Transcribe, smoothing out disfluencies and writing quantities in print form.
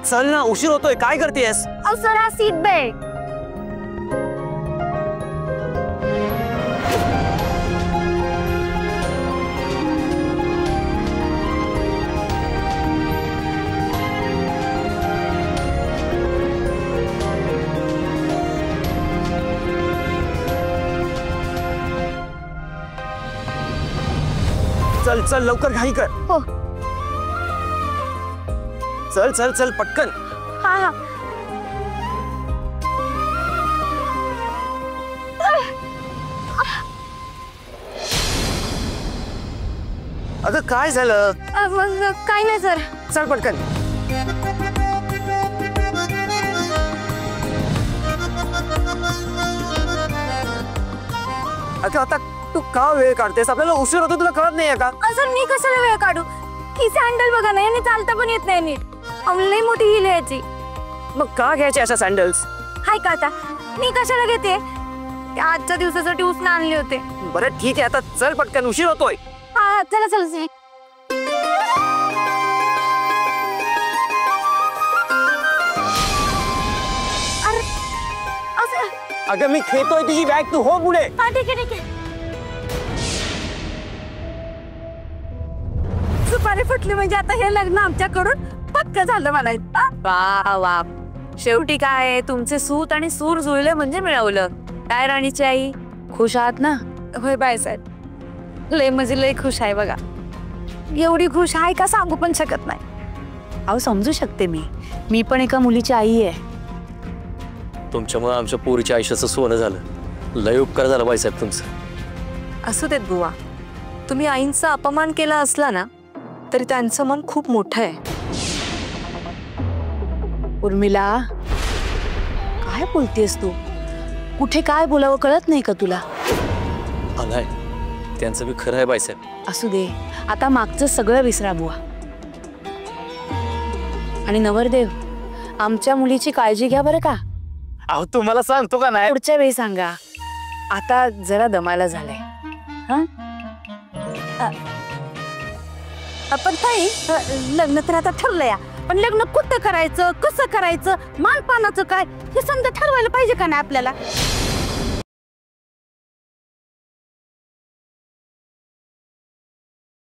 चल ना, उशीर होतोय. काय करतेस? अहो सर, हा सीट बेल्ट. चल चल लवकर घाई कर. हो. चल चल चल पटकन. हा हा. अगं काय झालं? काय नाही सर. चल पटकन. अगं आता तू का वेळ काढतेस? आपल्याला उशीर होतो, तुला कळत नाहीये का? सर मी कशाला वेळ काढू? ही सँडल बघा ना, याने चालता पण येत नाही नीट. लई मोठी हिल आहे याची. मग का घ्यायचे अशा सँडल्स? हाय का आता मी कशाला घेते? आजच्या दिवसासाठी उसने आणले होते. बरं ठीक आहे, आता चल पटकन, उशीर होतोय. हा चला चला. अगं मी खेळतोय, तुझी बॅग तू हो पुढे. हा ठीक आहे ठीक आहे. सुपारी फुटली म्हणजे आता हे लग्न आमच्याकडून पक्क झालं म्हणायचं. वा वा, शेवटी काय तुमचे सूत आणि सूर जुळले म्हणजे मिळवलं. काय राणीची आई, खुश आहात ना? होय बायसाहेब, लय म्हणजे लय खुश आहे बघा. एवढी खुश आहे का सांगू पण शकत नाही. अहो समजू शकते मी पण एका मुलीची आई आहे. तुमच्यामुळे आमच्या पोरीच्या आयुष्याचं सोनं झालं. लय उपकार झाला बाईसाहेब तुमचं. असू देत बुवा, तुम्ही आईंचा अपमान केला असला ना तरी त्यांचं मन खूप मोठं आहे. उर्मिला, काय बोलतेस तू? कुठे काय बोलावं कळत नाही का तुला? आलाय त्यांचं बी खरं आहे बाईसाहेब. असू दे, आता मागचं सगळं विसरा बुवा. आणि नवरदेव, आमच्या मुलीची काळजी घ्या बरं का. अहो तुम्हाला सांगतो का नाही? पुढच्या वेळी सांगा. आता जरा दमायला झालंय. हा पण ताई, लग्न तर आता ठरलंय, पण लग्न कुठं करायचं, कसं करायचं, मानपानाचं काय, हे समजा ठरवायला पाहिजे का नाही आपल्याला?